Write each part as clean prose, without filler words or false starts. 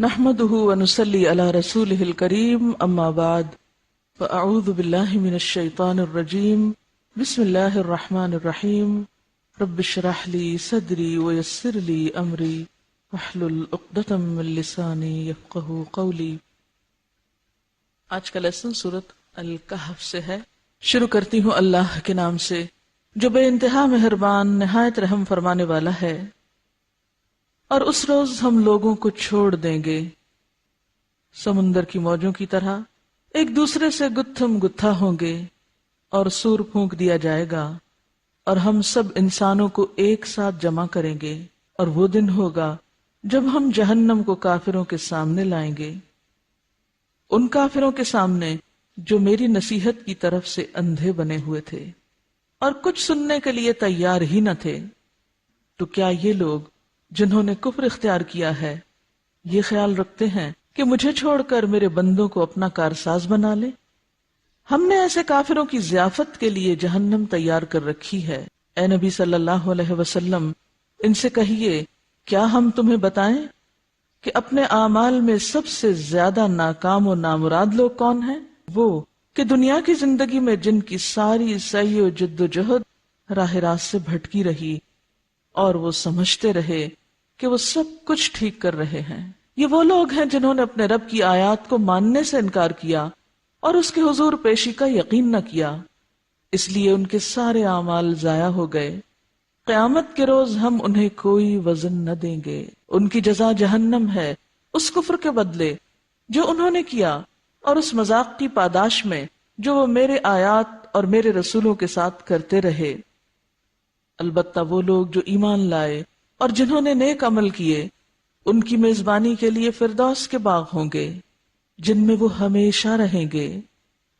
نحمده ونصلي على رسوله الكريم اما بعد فاعوذ بالله من الشيطان الرجيم بسم الله الرحمن الرحيم رب اشرح لي صدري ويسر لي امري واحلل عقدة من لساني يفقهوا قولي۔ آج کا لیسن سورۃ الکہف سے ہے۔ شروع کرتی ہوں اللہ کے نام سے جو بے انتہا مہربان نہایت رحم فرمانے والا ہے۔ اور اس روز ہم لوگوں کو چھوڑ دیں گے سمندر کی موجوں کی طرح، ایک دوسرے سے گتھم گتھا ہوں گے اور سور پھونک دیا جائے گا، اور ہم سب انسانوں کو ایک ساتھ جمع کریں گے، اور وہ دن ہوگا جب ہم جہنم کو کافروں کے سامنے لائیں گے، ان کافروں کے سامنے جو میری نصیحت کی طرف سے اندھے بنے ہوئے تھے اور کچھ سننے کے لیے تیار ہی نہ تھے۔ تو کیا یہ لوگ جنہوں نے کفر اختیار کیا ہے یہ خیال رکھتے ہیں کہ مجھے چھوڑ کر میرے بندوں کو اپنا کارساز بنا لے؟ ہم نے ایسے کافروں کی ضیافت کے لیے جہنم تیار کر رکھی ہے۔ اے نبی صلی اللہ علیہ وسلم ان سے کہیے، کیا ہم تمہیں بتائیں کہ اپنے اعمال میں سب سے زیادہ ناکام و نامراد لوگ کون ہیں؟ وہ کہ دنیا کی زندگی میں جن کی ساری سعی و جد و جہد راہ راست سے بھٹکی رہی اور وہ سمجھتے رہے کہ وہ سب کچھ ٹھیک کر رہے ہیں۔ یہ وہ لوگ ہیں جنہوں نے اپنے رب کی آیات کو ماننے سے انکار کیا اور اس کے حضور پیشی کا یقین نہ کیا، اس لیے ان کے سارے اعمال ضائع ہو گئے۔ قیامت کے روز ہم انہیں کوئی وزن نہ دیں گے، ان کی جزا جہنم ہے اس کفر کے بدلے جو انہوں نے کیا، اور اس مذاق کی پاداش میں جو وہ میرے آیات اور میرے رسولوں کے ساتھ کرتے رہے۔ البتہ وہ لوگ جو ایمان لائے اور جنہوں نے نیک عمل کیے، ان کی میزبانی کے لیے فردوس کے باغ ہوں گے جن میں وہ ہمیشہ رہیں گے،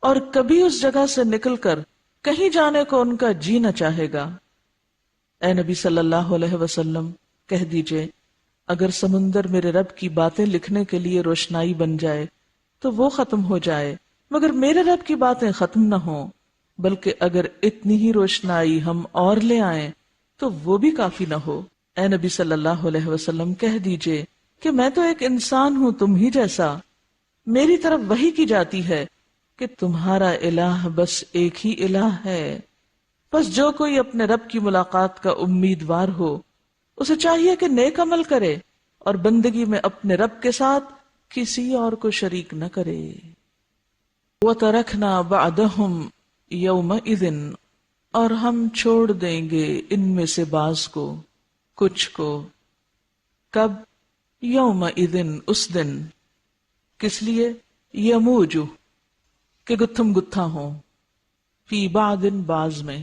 اور کبھی اس جگہ سے نکل کر کہیں جانے کو ان کا جی نہ چاہے گا۔ اے نبی صلی اللہ علیہ وسلم کہہ دیجئے، اگر سمندر میرے رب کی باتیں لکھنے کے لیے روشنائی بن جائے تو وہ ختم ہو جائے، مگر میرے رب کی باتیں ختم نہ ہوں، بلکہ اگر اتنی ہی روشنائی ہم اور لے آئیں تو وہ بھی کافی نہ ہو۔ اے نبی صلی اللہ علیہ وسلم کہہ دیجئے کہ میں تو ایک انسان ہوں تم ہی جیسا، میری طرف وحی کی جاتی ہے کہ تمہارا الہ بس ایک ہی الہ ہے۔ بس جو کوئی اپنے رب کی ملاقات کا امیدوار ہو اسے چاہیے کہ نیک عمل کرے اور بندگی میں اپنے رب کے ساتھ کسی اور کو شریک نہ کرے۔ وَتَرَكْنَا بَعْدَهُمْ يَوْمَئِذٍ، اور ہم چھوڑ دیں گے ان میں سے بعض کو، کچھ کو۔ کب؟ یومئذٍ، اس دن۔ کس لیے؟ یموجو، کہ گتھم گتھا ہوں، فی بعض، بعض میں۔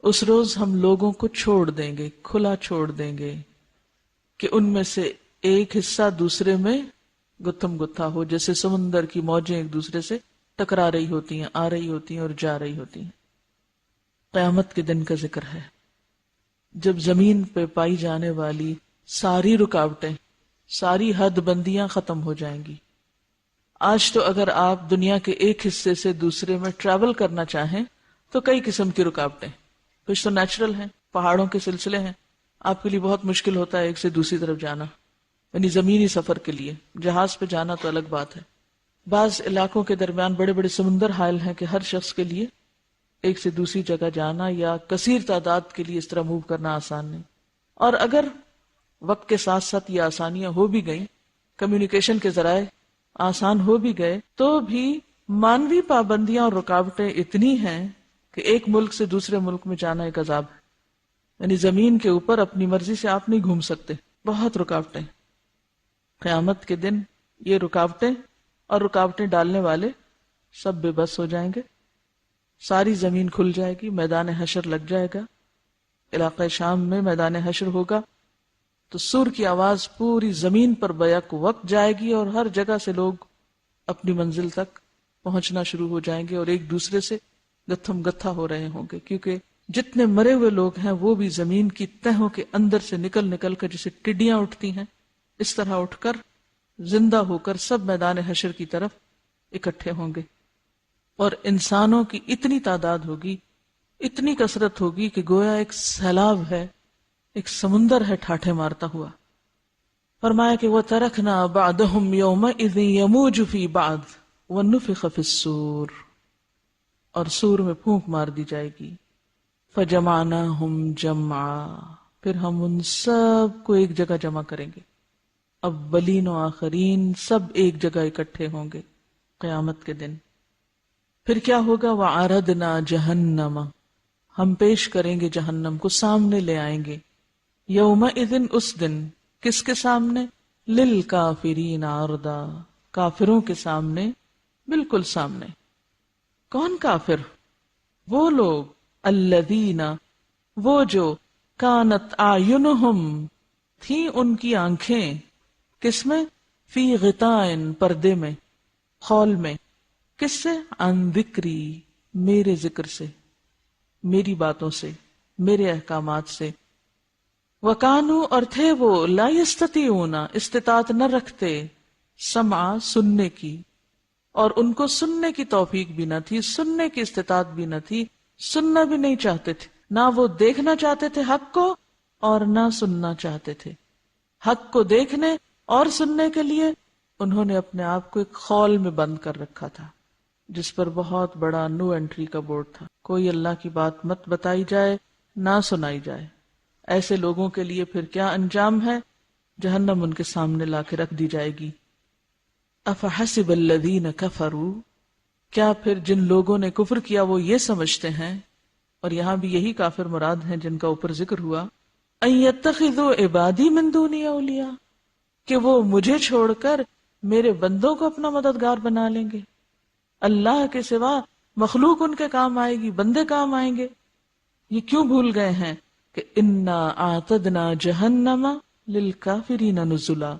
اس روز ہم لوگوں کو چھوڑ دیں گے، کھلا چھوڑ دیں گے کہ ان میں سے ایک حصہ دوسرے میں گتھم گتھا ہو، جیسے سمندر کی موجیں ایک دوسرے سے ٹکرا رہی ہوتی ہیں، آ رہی ہوتی ہیں اور جا رہی ہوتی ہیں۔ قیامت کے دن کا ذکر ہے جب زمین پہ پائی جانے والی ساری رکاوٹیں، ساری حد بندیاں ختم ہو جائیں گی۔ آج تو اگر آپ دنیا کے ایک حصے سے دوسرے میں ٹریول کرنا چاہیں تو کئی قسم کی رکاوٹیں، کچھ تو نیچرل ہیں، پہاڑوں کے سلسلے ہیں، آپ کے لیے بہت مشکل ہوتا ہے ایک سے دوسری طرف جانا، یعنی زمینی سفر کے لیے۔ جہاز پہ جانا تو الگ بات ہے۔ بعض علاقوں کے درمیان بڑے بڑے سمندر حائل ہیں کہ ہر شخص کے لیے ایک سے دوسری جگہ جانا یا کثیر تعداد کے لیے اس طرح موو کرنا آسان نہیں۔ اور اگر وقت کے ساتھ ساتھ یہ آسانیاں ہو بھی گئیں، کمیونیکیشن کے ذرائع آسان ہو بھی گئے، تو بھی مانوی پابندیاں اور رکاوٹیں اتنی ہیں کہ ایک ملک سے دوسرے ملک میں جانا ایک عذاب ہے۔ یعنی زمین کے اوپر اپنی مرضی سے آپ نہیں گھوم سکتے، بہت رکاوٹیں۔ قیامت کے دن یہ رکاوٹیں اور رکاوٹیں ڈالنے والے سب بے بس ہو جائیں گے، ساری زمین کھل جائے گی، میدان حشر لگ جائے گا۔ علاقہ شام میں میدان حشر ہوگا تو سور کی آواز پوری زمین پر بیک وقت جائے گی اور ہر جگہ سے لوگ اپنی منزل تک پہنچنا شروع ہو جائیں گے اور ایک دوسرے سے گتھم گتھا ہو رہے ہوں گے، کیونکہ جتنے مرے ہوئے لوگ ہیں وہ بھی زمین کی تہوں کے اندر سے نکل نکل کر، جیسے ٹڈیاں اٹھتی ہیں اس طرح اٹھ کر زندہ ہو کر سب میدان حشر کی طرف اکٹھے ہوں گے۔ اور انسانوں کی اتنی تعداد ہوگی، اتنی کثرت ہوگی کہ گویا ایک سیلاب ہے، ایک سمندر ہے ٹھاٹھے مارتا ہوا۔ فرمایا کہ وَتَرَكْنَا بَعْدَهُمْ يَوْمَئِذٍ يَمُوجُ فِي بَعْضٍ وَنُفِخَ فِي الصُّورِ، اور سور میں پھونک مار دی جائے گی. فَجَمَعْنَاهُمْ جَمْعًا، پھر ہم ان سب کو ایک جگہ جمع کریں گے. اولین و آخرین سب ایک جگہ اکٹھے ہوں گے قیامت کے دن. پھر کیا ہوگا؟ وَعَرَضْنَا جَهَنَّمَ، ہم پیش کریں گے جہنم کو، سامنے لے آئیں گے. یومئذ، اس دن، کس کے سامنے؟ للکافرین عرضا، کافروں کے سامنے، بالکل سامنے. کون کافر؟ وہ لوگ، الذین، وہ جو، کانت اعینہم، تھیں ان کی آنکھیں، کس میں؟ فی غطاء، پردے میں، خول میں. کس سے؟ عن ذکری، میرے ذکر سے، میری باتوں سے، میرے احکامات سے. وَكَانُوا، اور تھے وہ، لا یستطیعون، استطاعت نہ رکھتے، سمع، سننے کی، اور ان کو سننے کی توفیق بھی نہ تھی، سننے کی استطاعت بھی نہ تھی، سننا بھی نہیں چاہتے تھے. نہ وہ دیکھنا چاہتے تھے حق کو، اور نہ سننا چاہتے تھے. حق کو دیکھنے اور سننے کے لیے انہوں نے اپنے آپ کو ایک خول میں بند کر رکھا تھا، جس پر بہت بڑا نو انٹری کا بورڈ تھا. کوئی اللہ کی بات مت بتائی جائے، نہ سنائی جائے. ایسے لوگوں کے لیے پھر کیا انجام ہے؟ جہنم ان کے سامنے لا کے رکھ دی جائے گی. افحسب الذین کفروا، کیا پھر جن لوگوں نے کفر کیا وہ یہ سمجھتے ہیں، اور یہاں بھی یہی کافر مراد ہیں جن کا اوپر ذکر ہوا، ان یتخذوا عبادی من دونی اولیاء، کہ وہ مجھے چھوڑ کر میرے بندوں کو اپنا مددگار بنا لیں گے. اللہ کے سوا مخلوق ان کے کام آئے گی، بندے کام آئیں گے. یہ کیوں بھول گئے ہیں کہ انا اعتدنا جہنم للکافرین نزلا،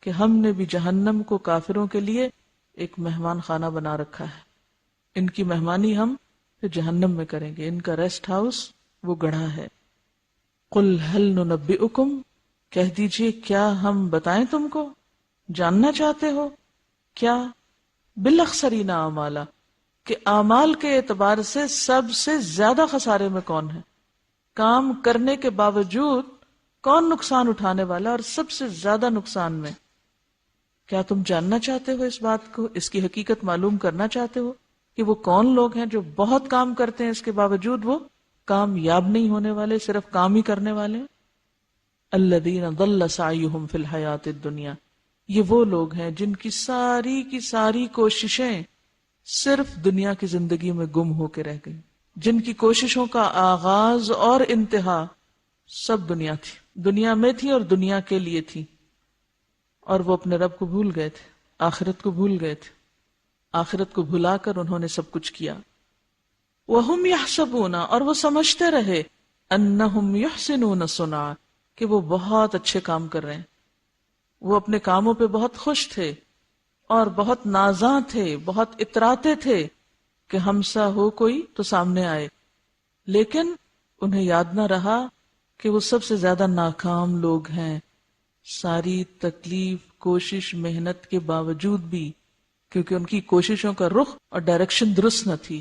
کہ ہم نے بھی جہنم کو کافروں کے لیے ایک مہمان خانہ بنا رکھا ہے. ان کی مہمانی ہم پھر جہنم میں کریں گے، ان کا ریسٹ ہاؤس وہ گڑھا ہے. قل هل ننبئکم، کہہ دیجئے کیا ہم بتائیں تم کو، جاننا چاہتے ہو کیا؟ بالاخسرین اعمالا، کہ اعمال کے اعتبار سے سب سے زیادہ خسارے میں کون ہے، کام کرنے کے باوجود کون نقصان اٹھانے والا اور سب سے زیادہ نقصان میں. کیا تم جاننا چاہتے ہو اس بات کو، اس کی حقیقت معلوم کرنا چاہتے ہو کہ وہ کون لوگ ہیں جو بہت کام کرتے ہیں اس کے باوجود وہ کامیاب نہیں ہونے والے، صرف کام ہی کرنے والے ہیں؟ الذین ضل سعیہم فی الحیات الدنیا، یہ وہ لوگ ہیں جن کی ساری کوششیں صرف دنیا کی زندگی میں گم ہو کے رہ گئی، جن کی کوششوں کا آغاز اور انتہا سب دنیا تھی، دنیا میں تھی اور دنیا کے لیے تھی، اور وہ اپنے رب کو بھول گئے تھے، آخرت کو بھول گئے تھے. آخرت کو بھلا کر انہوں نے سب کچھ کیا. وَهُمْ يَحْسَبُونَ، اور وہ سمجھتے رہے، أَنَّهُمْ يُحْسِنُونَ صُنْعًا، کہ وہ بہت اچھے کام کر رہے ہیں. وہ اپنے کاموں پہ بہت خوش تھے اور بہت نازاں تھے، بہت اتراتے تھے کہ ہم سا ہو کوئی تو سامنے آئے. لیکن انہیں یاد نہ رہا کہ وہ سب سے زیادہ ناکام لوگ ہیں، ساری تکلیف، کوشش، محنت کے باوجود بھی، کیونکہ ان کی کوششوں کا رخ اور ڈائریکشن درست نہ تھی،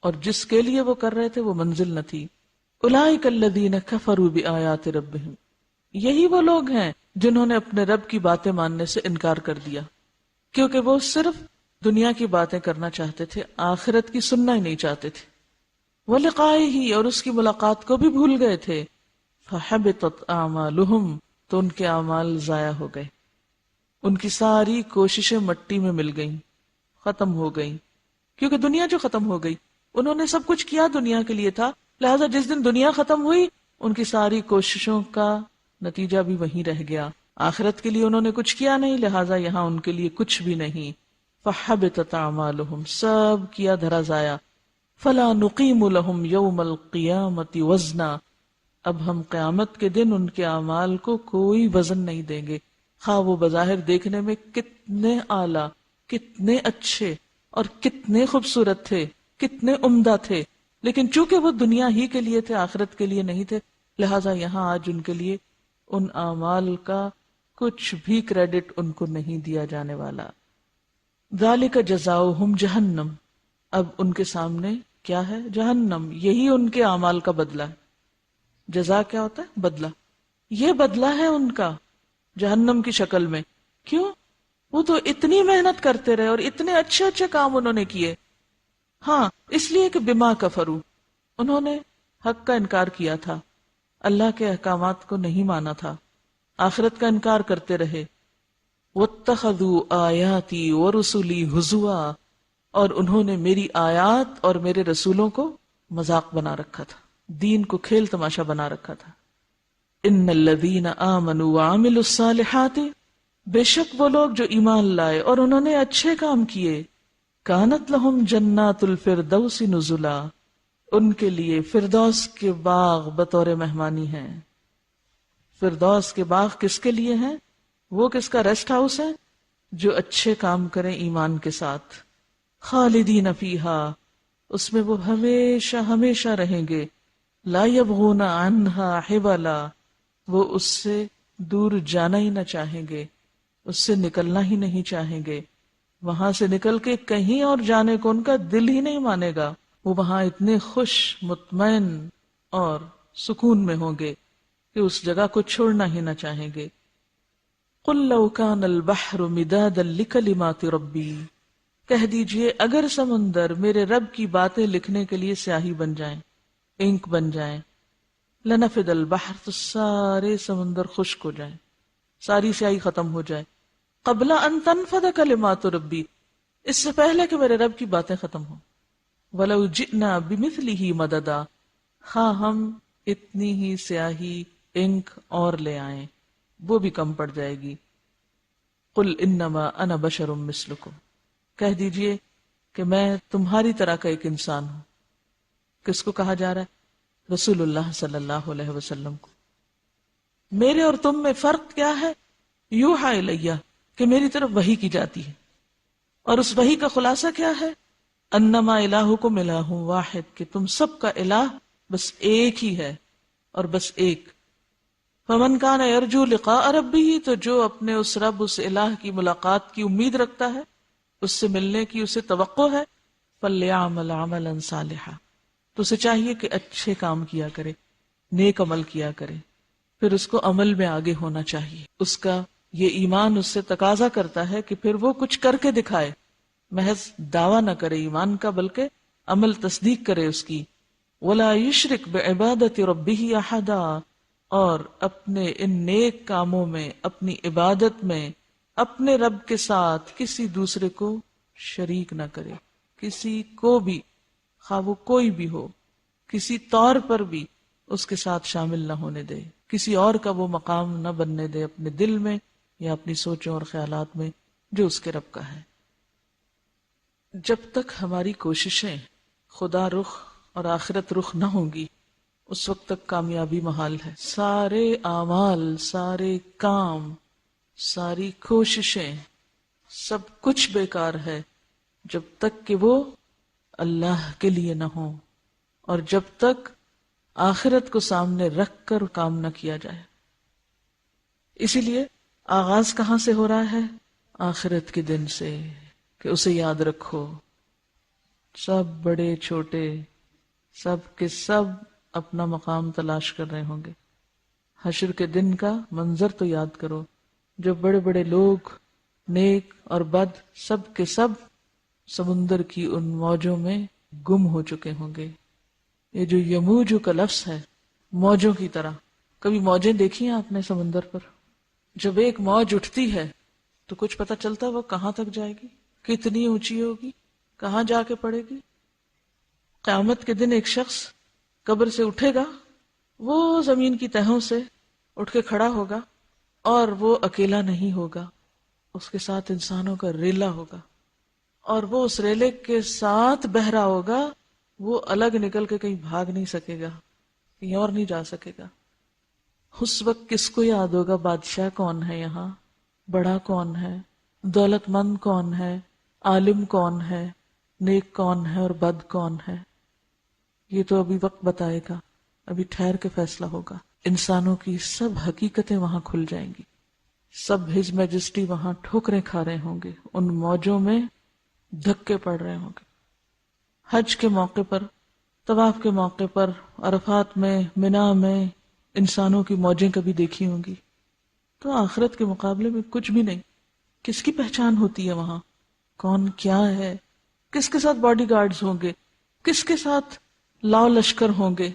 اور جس کے لیے وہ کر رہے تھے وہ منزل نہ تھی. اولئک الذین کفروا بآیات ربہم، یہی وہ لوگ ہیں جنہوں نے اپنے رب کی باتیں ماننے سے انکار کر دیا، کیونکہ وہ صرف دنیا کی باتیں کرنا چاہتے تھے، آخرت کی سننا ہی نہیں چاہتے تھے. وَلِقَائِهِ، اور اس کی ملاقات کو بھی بھول گئے تھے. فَحَبِطَتْ أَعْمَالُهُمْ، تو ان کے اعمال ضائع ہو گئے، ان کی ساری کوششیں مٹی میں مل گئیں، ختم ہو گئیں. کیونکہ دنیا جو ختم ہو گئی، انہوں نے سب کچھ کیا دنیا کے لیے تھا، لہذا جس دن دنیا ختم ہوئی ان کی ساری کوششوں کا نتیجہ بھی وہیں رہ گیا. آخرت کے لیے انہوں نے کچھ کیا نہیں، لہذا یہاں ان کے لیے کچھ بھی نہیں. فَحَبِطَتْ أَعْمَالُهُمْ، سب کیا دھرا ضائع. فَلَا نُقِيمُ لَهُمْ يَوْمَ الْقِيَامَةِ وَزْنًا، اب ہم قیامت کے دن ان کے اعمال کو کوئی وزن نہیں دیں گے، خواہ وہ بظاہر دیکھنے میں کتنے اعلیٰ، کتنے اچھے اور کتنے خوبصورت تھے، کتنے عمدہ تھے، لیکن چونکہ وہ دنیا ہی کے لیے تھے، آخرت کے لیے نہیں تھے، لہٰذا یہاں آج ان کے لیے ان اعمال کا کچھ بھی کریڈٹ ان کو نہیں دیا جانے والا. ذالک جزاؤہم جہنم، اب ان کے سامنے کیا ہے؟ جہنم، یہی ان کے اعمال کا بدلہ ہے. جزا کیا ہوتا ہے؟ بدلہ. یہ بدلہ ہے ان کا جہنم کی شکل میں. کیوں؟ وہ تو اتنی محنت کرتے رہے اور اتنے اچھے اچھے کام انہوں نے کیے. ہاں، اس لیے کہ بما کفروا، انہوں نے حق کا انکار کیا تھا، اللہ کے احکامات کو نہیں مانا تھا، آخرت کا انکار کرتے رہے. واتخذوا آیاتی ورسلی ہزوا، اور انہوں نے میری آیات اور میرے رسولوں کو مذاق بنا رکھا تھا، دین کو کھیل تماشا بنا رکھا تھا. ان الذین آمنوا وعملوا الصالحات، بے شک وہ لوگ جو ایمان لائے اور انہوں نے اچھے کام کیے، کانت لہم جنات الفردوس نزلا، ان کے لیے فردوس کے باغ بطور مہمانی ہیں. فردوس کے باغ کس کے لیے ہیں؟ وہ کس کا ریسٹ ہاؤس ہے؟ جو اچھے کام کریں ایمان کے ساتھ. خالدین فیہا، اس میں وہ ہمیشہ ہمیشہ رہیں گے. لا یبغون عنہا حولا، وہ اس سے دور جانا ہی نہ چاہیں گے، اس سے نکلنا ہی نہیں چاہیں گے. وہاں سے نکل کے کہیں اور جانے کو ان کا دل ہی نہیں مانے گا. وہ وہاں اتنے خوش، مطمئن اور سکون میں ہوں گے کہ اس جگہ کو چھوڑنا ہی نہ چاہیں گے. قل لو کان البحر مدادا لکلمات ربی، کہہ دیجئے اگر سمندر میرے رب کی باتیں لکھنے کے لیے سیاہی بن جائیں، انک بن جائیں، لنفد البحر، تو سارے سمندر خشک ہو جائیں، ساری سیاہی ختم ہو جائے. قبل ان تنفد کلمات ربی، اس سے پہلے کہ میرے رب کی باتیں ختم ہوں. ولو جئنا بمثلہ مددا، ہاں ہم اتنی ہی سیاہی انک اور لے آئیں، وہ بھی کم پڑ جائے گی. قل انما انا بشر مثلکم، کہہ دیجئے کہ میں تمہاری طرح کا ایک انسان ہوں. کس کو کہا جا رہا ہے؟ رسول اللہ صلی اللہ علیہ وسلم کو. میرے اور تم میں فرق کیا ہے؟ یوحا الیہ، کہ میری طرف وحی کی جاتی ہے، اور اس وحی کا خلاصہ کیا ہے؟ انما الہکم الہ واحد، کہ تم سب کا الہ بس ایک ہی ہے اور بس ایک. فمن کان یرجو لقاء ربہ، تو جو اپنے اس رب، اس الہ کی ملاقات کی امید رکھتا ہے، اس سے ملنے کی اسے توقع ہے، فلیعمل عملا صالحا، تو اسے چاہیے کہ اچھے کام کیا کرے، نیک عمل کیا کرے. پھر اس کو عمل میں آگے ہونا چاہیے. اس کا یہ ایمان اس سے تقاضا کرتا ہے کہ پھر وہ کچھ کر کے دکھائے، محض دعویٰ نہ کرے ایمان کا، بلکہ عمل تصدیق کرے اس کی. ولا یشرک بعبادت ربہ احدا، اور اپنے ان نیک کاموں میں، اپنی عبادت میں اپنے رب کے ساتھ کسی دوسرے کو شریک نہ کرے. کسی کو بھی، خواہ وہ کوئی بھی ہو، کسی طور پر بھی اس کے ساتھ شامل نہ ہونے دے، کسی اور کا وہ مقام نہ بننے دے اپنے دل میں یا اپنی سوچوں اور خیالات میں جو اس کے رب کا ہے. جب تک ہماری کوششیں خدا رخ اور آخرت رخ نہ ہوں گی، اس وقت تک کامیابی محال ہے. سارے اعمال، سارے کام، ساری کوششیں، سب کچھ بیکار ہے جب تک کہ وہ اللہ کے لیے نہ ہوں، اور جب تک آخرت کو سامنے رکھ کر کام نہ کیا جائے. اسی لیے آغاز کہاں سے ہو رہا ہے؟ آخرت کے دن سے، کہ اسے یاد رکھو. سب بڑے چھوٹے، سب کے سب اپنا مقام تلاش کر رہے ہوں گے. حشر کے دن کا منظر تو یاد کرو، جو بڑے بڑے لوگ، نیک اور بد، سب کے سب سمندر کی ان موجوں میں گم ہو چکے ہوں گے. یہ جو یموج کا لفظ ہے، موجوں کی طرح، کبھی موجیں دیکھی ہیں آپ نے سمندر پر؟ جب ایک موج اٹھتی ہے تو کچھ پتہ چلتا ہے وہ کہاں تک جائے گی، کتنی اونچی ہوگی، کہاں جا کے پڑے گی. قیامت کے دن ایک شخص قبر سے اٹھے گا، وہ زمین کی تہوں سے اٹھ کے کھڑا ہوگا، اور وہ اکیلا نہیں ہوگا، اس کے ساتھ انسانوں کا ریلا ہوگا، اور وہ اس ریلے کے ساتھ بہ رہا ہوگا. وہ الگ نکل کے کہیں بھاگ نہیں سکے گا، کہیں اور نہیں جا سکے گا. اس وقت کس کو یاد ہوگا بادشاہ کون ہے یہاں، بڑا کون ہے، دولت مند کون ہے، عالم کون ہے، نیک کون ہے اور بد کون ہے؟ یہ تو ابھی وقت بتائے گا، ابھی ٹھہر کے فیصلہ ہوگا. انسانوں کی سب حقیقتیں وہاں کھل جائیں گی، سب ہز میجسٹی وہاں ٹھوکریں کھا رہے ہوں گے، ان موجوں میں دھکے پڑ رہے ہوں گے. حج کے موقع پر، طواف کے موقع پر، عرفات میں، منا میں انسانوں کی موجیں کبھی دیکھی ہوں گی. تو آخرت کے مقابلے میں کچھ بھی نہیں. کس کی پہچان ہوتی ہے وہاں؟ کون کیا ہے؟ کس کے ساتھ باڈی گارڈز ہوں گے؟ کس کے ساتھ لاؤ لشکر ہوں گے؟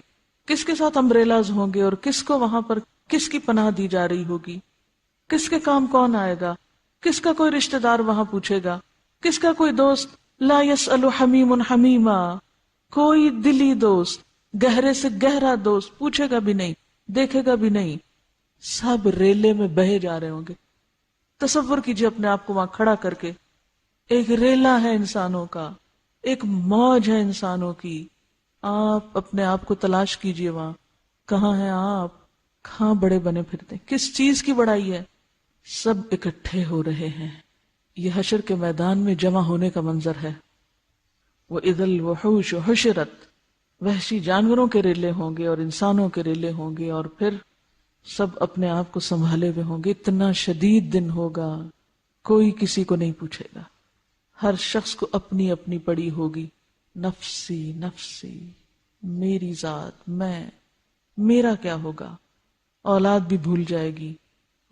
کس کے ساتھ امبریلاز ہوں گے؟ اور کس کو وہاں پر کس کی پناہ دی جا رہی ہوگی؟ کس کے کام کون آئے گا؟ کس کا کوئی رشتہ دار وہاں پوچھے گا؟ کس کا کوئی دوست؟ لا يسأل حمیم حمیما، کوئی دلی دوست، گہرے سے گہرا دوست پوچھے گا بھی نہیں، دیکھے گا بھی نہیں. سب ریلے میں بہے جا رہے ہوں گے. تصور کیجئے اپنے آپ کو وہاں کھڑا کر کے. ایک ریلا ہے انسانوں کا، ایک موج ہے انسانوں کی. آپ اپنے آپ کو تلاش کیجئے وہاں. کہاں ہیں آپ؟ کہاں بڑے بنے پھرتے؟ کس چیز کی بڑائی ہے؟ سب اکٹھے ہو رہے ہیں. یہ حشر کے میدان میں جمع ہونے کا منظر ہے. وَإِذَا الْوُحُوشُ حُشِرَتْ، وحشی جانوروں کے ریلے ہوں گے اور انسانوں کے ریلے ہوں گے، اور پھر سب اپنے آپ کو سنبھالے ہوئے ہوں گے. اتنا شدید دن ہوگا، کوئی کسی کو نہیں پوچھے گا. ہر شخص کو اپنی اپنی پڑی ہوگی. نفسی نفسی، میری ذات، میں، میرا کیا ہوگا. اولاد بھی بھول جائے گی،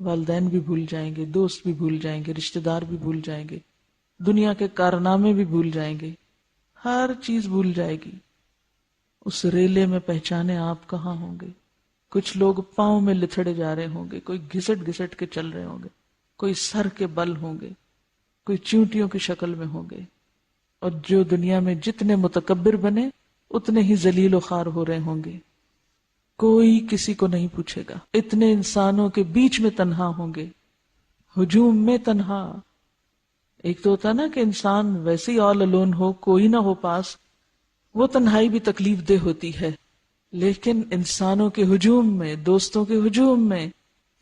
والدین بھی بھول جائیں گے، دوست بھی بھول جائیں گے، رشتہ دار بھی بھول جائیں گے، دنیا کے کارنامے بھی بھول جائیں گے، ہر چیز بھول جائے گی. اس ریلے میں پہچانے آپ کہاں ہوں گے. کچھ لوگ پاؤں میں لتھڑے جا رہے ہوں گے، کوئی گھسٹ گھسٹ کے چل رہے ہوں گے، کوئی سر کے بل ہوں گے، کوئی چیونٹیوں کی شکل میں ہوں گے. اور جو دنیا میں جتنے متکبر بنے اتنے ہی ذلیل و خوار ہو رہے ہوں گے. کوئی کسی کو نہیں پوچھے گا. اتنے انسانوں کے بیچ میں تنہا ہوں گے، ہجوم میں تنہا. ایک تو ہوتا نا کہ انسان ویسے ہی آل الون ہو، کوئی نہ ہو پاس، وہ تنہائی بھی تکلیف دہ ہوتی ہے. لیکن انسانوں کے ہجوم میں، دوستوں کے ہجوم میں،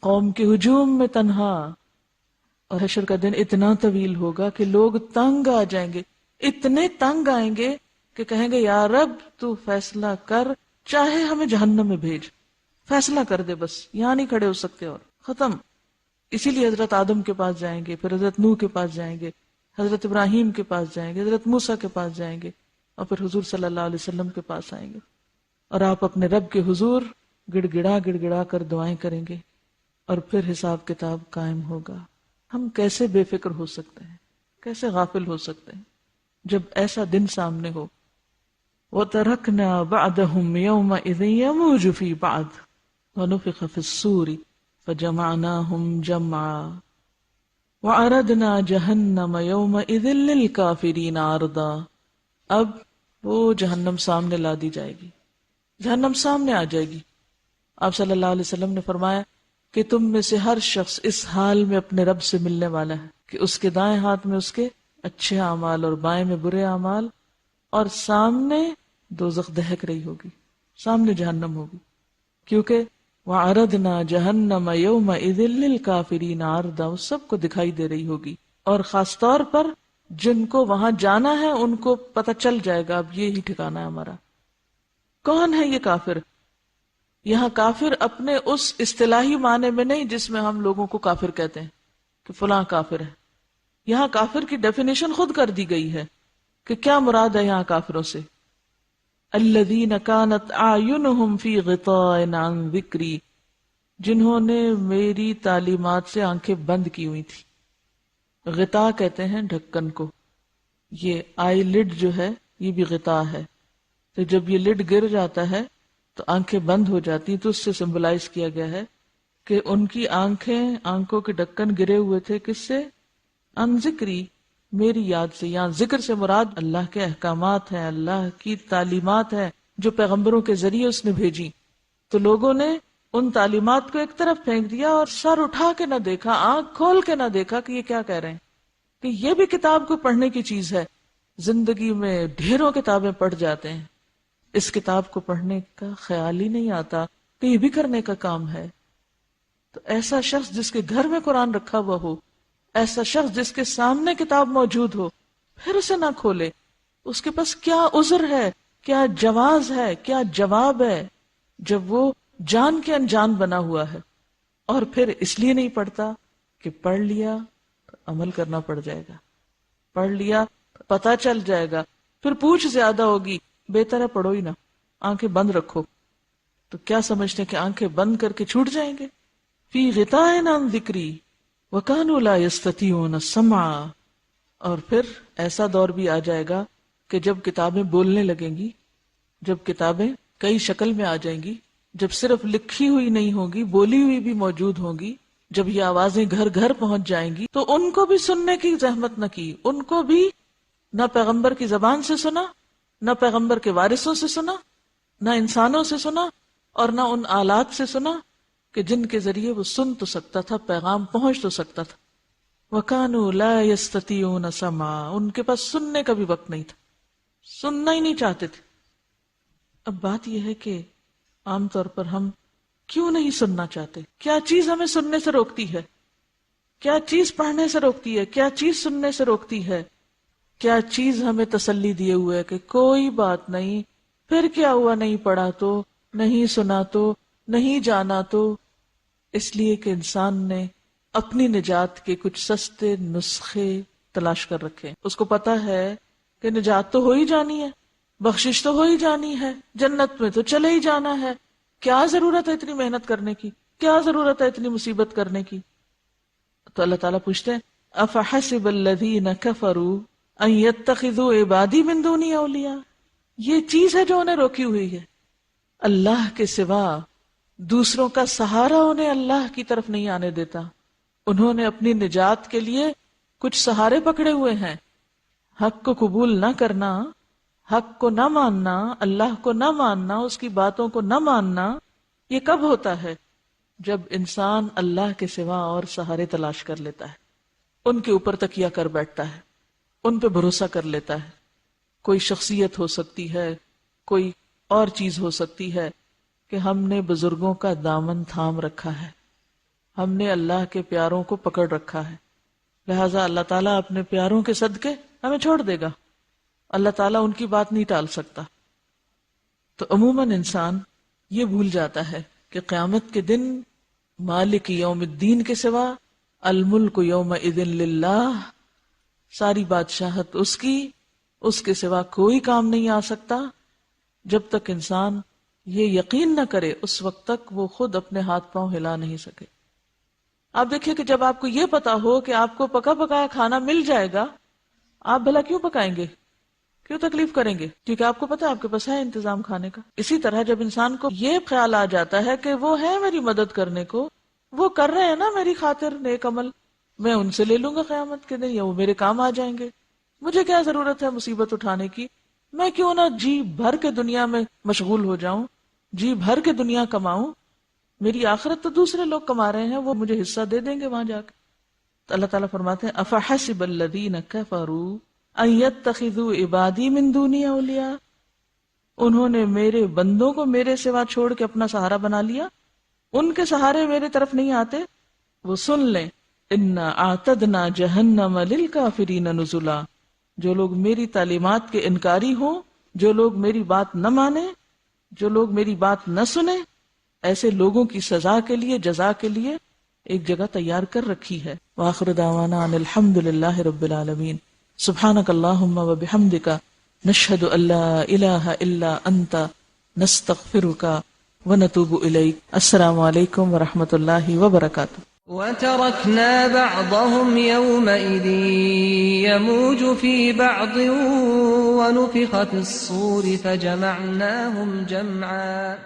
قوم کے ہجوم میں تنہا. اور حشر کا دن اتنا طویل ہوگا کہ لوگ تنگ آ جائیں گے. اتنے تنگ آئیں گے کہ کہیں گے یا رب تو فیصلہ کر، چاہے ہمیں جہنم میں بھیج، فیصلہ کر دے، بس یہاں نہیں کھڑے ہو سکتے اور ختم. اسی لیے حضرت آدم کے پاس جائیں گے، پھر حضرت نوح کے پاس جائیں گے، حضرت ابراہیم کے پاس جائیں گے، حضرت موسیٰ کے پاس جائیں گے، اور پھر حضور صلی اللہ علیہ وسلم کے پاس آئیں گے. اور آپ اپنے رب کے حضور گڑ گڑا کر دعائیں کریں گے، اور پھر حساب کتاب قائم ہوگا. ہم کیسے بے فکر ہو سکتے ہیں، کیسے غافل ہو سکتے ہیں جب ایسا دن سامنے ہو. وَتَرَكْنَا بَعْدَهُمْ يَوْمَئِذٍ يَمُوجُ فِي بَعْضٍ وَنُفِخَ فِي الصُّورِ فَجَمَعْنَاهُمْ جَمْعًا وَعَرَضْنَا جَهَنَّمَ يَوْمَئِذٍ لِلْكَافِرِينَ عَرْضًا. اب وہ جہنم سامنے لا دی جائے گی، جہنم سامنے آ جائے گی. آپ صلی اللہ علیہ وسلم نے فرمایا کہ تم میں سے ہر شخص اس حال میں اپنے رب سے ملنے والا ہے کہ اس کے دائیں ہاتھ میں اس کے اچھے اعمال اور بائیں میں برے اعمال، اور سامنے دوزخ دہک رہی ہوگی، سامنے جہنم ہوگی. کیونکہ وَعَرَضْنَا جَهَنَّمَ يَوْمَئِذٍ لِلْكَافِرِينَ عَرْضًا، وہ سب کو دکھائی دے رہی ہوگی. اور خاص طور پر جن کو وہاں جانا ہے ان کو پتہ چل جائے گا اب یہی ٹھکانہ ہے ہمارا. کون ہے یہ کافر؟ یہاں کافر اپنے اس اصطلاحی معنی میں نہیں جس میں ہم لوگوں کو کافر کہتے ہیں کہ فلاں کافر ہے. یہاں کافر کی ڈیفینیشن خود کر دی گئی ہے کہ کیا مراد ہے یہاں کافروں سے. الذین کانت اعینہم فی غطاء عن ذکری، جنہوں نے میری تعلیمات سے آنکھیں بند کی ہوئی تھی. غطاء کہتے ہیں ڈھکن کو. یہ آئی لڈ جو ہے یہ بھی غطاء ہے. تو جب یہ لڈ گر جاتا ہے تو آنکھیں بند ہو جاتی، تو اس سے سمبلائز کیا گیا ہے کہ ان کی آنکھوں کے ڈھکن گرے ہوئے تھے کس سے؟ ان ذکری، میری یاد سے. یہاں ذکر سے مراد اللہ کے احکامات ہیں، اللہ کی تعلیمات ہیں جو پیغمبروں کے ذریعے اس نے بھیجی. تو لوگوں نے ان تعلیمات کو ایک طرف پھینک دیا اور سر اٹھا کے نہ دیکھا، آنکھ کھول کے نہ دیکھا کہ یہ کیا کہہ رہے ہیں، کہ یہ بھی کتاب کو پڑھنے کی چیز ہے. زندگی میں ڈھیروں کتابیں پڑھ جاتے ہیں، اس کتاب کو پڑھنے کا خیال ہی نہیں آتا کہ یہ بھی کرنے کا کام ہے. تو ایسا شخص جس کے گھر میں قرآن رکھا ہوا ہو، ایسا شخص جس کے سامنے کتاب موجود ہو، پھر اسے نہ کھولے، اس کے پاس کیا عذر ہے، کیا جواز ہے، کیا جواب ہے جب وہ جان کے انجان بنا ہوا ہے. اور پھر اس لیے نہیں پڑھتا کہ پڑھ لیا تو عمل کرنا پڑ جائے گا، پڑھ لیا پتہ چل جائے گا، پھر پوچھ زیادہ ہوگی. بہتر ہے پڑھو ہی نہ، آنکھیں بند رکھو. تو کیا سمجھتے ہیں کہ آنکھیں بند کر کے چھوٹ جائیں گے؟ فی غطاء عن ذکری وکانوا لا یستطیعون السمع. اور پھر ایسا دور بھی آ جائے گا کہ جب کتابیں بولنے لگیں گی، جب کتابیں کئی شکل میں آ جائیں گی، جب صرف لکھی ہوئی نہیں ہوگی، بولی ہوئی بھی موجود ہوں گی، جب یہ آوازیں گھر گھر پہنچ جائیں گی، تو ان کو بھی سننے کی زحمت نہ کی، ان کو بھی نہ پیغمبر کی زبان سے سنا، نہ پیغمبر کے وارثوں سے سنا، نہ انسانوں سے سنا، اور نہ ان آلات سے سنا کہ جن کے ذریعے وہ سن تو سکتا تھا، پیغام پہنچ تو سکتا تھا. وَكَانُوا لَا يَسْتَطِيعُونَ سَمْعًا. ان کے پاس سننے کا بھی وقت نہیں تھا، سننا ہی نہیں چاہتے تھے. اب بات یہ ہے کہ عام طور پر ہم کیوں نہیں سننا چاہتے؟ کیا چیز ہمیں سننے سے روکتی ہے؟ کیا چیز پڑھنے سے روکتی ہے؟ کیا چیز سننے سے روکتی ہے؟ کیا چیز ہمیں تسلی دیے ہوئے ہے کہ کوئی بات نہیں، پھر کیا ہوا، نہیں پڑھا تو، نہیں سنا تو، نہیں جانا تو؟ اس لیے کہ انسان نے اپنی نجات کے کچھ سستے نسخے تلاش کر رکھے. اس کو پتا ہے کہ نجات تو ہو ہی جانی ہے، بخشش تو ہو ہی جانی ہے، جنت میں تو چلے ہی جانا ہے، کیا ضرورت ہے اتنی محنت کرنے کی، کیا ضرورت ہے اتنی مصیبت کرنے کی؟ تو اللہ تعالیٰ پوچھتے ہیں افحسب الذین کفروا ان یتخذوا عبادی من دونی اولیاء. یہ چیز ہے جو انہیں روکی ہوئی ہے، اللہ کے سوا دوسروں کا سہارا انہیں اللہ کی طرف نہیں آنے دیتا. انہوں نے اپنی نجات کے لیے کچھ سہارے پکڑے ہوئے ہیں. حق کو قبول نہ کرنا، حق کو نہ ماننا، اللہ کو نہ ماننا، اس کی باتوں کو نہ ماننا، یہ کب ہوتا ہے؟ جب انسان اللہ کے سوا اور سہارے تلاش کر لیتا ہے، ان کے اوپر تکیہ کر بیٹھتا ہے، ان پہ بھروسہ کر لیتا ہے. کوئی شخصیت ہو سکتی ہے، کوئی اور چیز ہو سکتی ہے کہ ہم نے بزرگوں کا دامن تھام رکھا ہے، ہم نے اللہ کے پیاروں کو پکڑ رکھا ہے، لہٰذا اللہ تعالیٰ اپنے پیاروں کے صدقے ہمیں چھوڑ دے گا، اللہ تعالیٰ ان کی بات نہیں ٹال سکتا. تو عموماً انسان یہ بھول جاتا ہے کہ قیامت کے دن مالک یوم الدین کے سوا الملک یومئذ للہ، ساری بادشاہت اس کی، اس کے سوا کوئی کام نہیں آ سکتا. جب تک انسان یہ یقین نہ کرے اس وقت تک وہ خود اپنے ہاتھ پاؤں ہلا نہیں سکے. آپ دیکھیے کہ جب آپ کو یہ پتا ہو کہ آپ کو پکا پکایا کھانا مل جائے گا، آپ بھلا کیوں پکائیں گے، کیوں تکلیف کریں گے؟ کیونکہ آپ کو پتا ہے آپ کے پاس ہے انتظام کھانے کا. اسی طرح جب انسان کو یہ خیال آ جاتا ہے کہ وہ ہے میری مدد کرنے کو، وہ کر رہے ہیں نا میری خاطر نیک عمل، میں ان سے لے لوں گا قیامت کے دن، یا وہ میرے کام آ جائیں گے، مجھے کیا ضرورت ہے مصیبت اٹھانے کی، میں کیوں نہ جی بھر کے دنیا میں مشغول ہو جاؤں، جی بھر کے دنیا کماؤں، میری آخرت تو دوسرے لوگ کما رہے ہیں، وہ مجھے حصہ دے دیں گے وہاں جا کے. تو اللہ تعالیٰ فرماتے ہیں افحسب الذین کفروا ان یتخذوا عبادی من دونی اولیاء. انہوں نے میرے بندوں کو میرے سوا چھوڑ کے اپنا سہارا بنا لیا، ان کے سہارے میرے طرف نہیں آتے. وہ سن لیں انا اعتدنا جہنم للکافرین نزلا. جو لوگ میری تعلیمات کے انکاری ہوں، جو لوگ میری بات نہ مانیں، جو لوگ میری بات نہ سنیں، ایسے لوگوں کی سزا کے لیے، جزا کے لیے ایک جگہ تیار کر رکھی ہے. وآخر دعوانا ان الحمد للہ رب العالمین. سبحانک اللہم و بحمدک نشہد ان لا الہ الا انت نستغفرک و نتوب الیک. السلام علیکم ورحمۃ اللہ وبرکاتہ. وتركنا بعضهم يومئذ يموج في بعض ونفخ في الصور فجمعناهم جمعا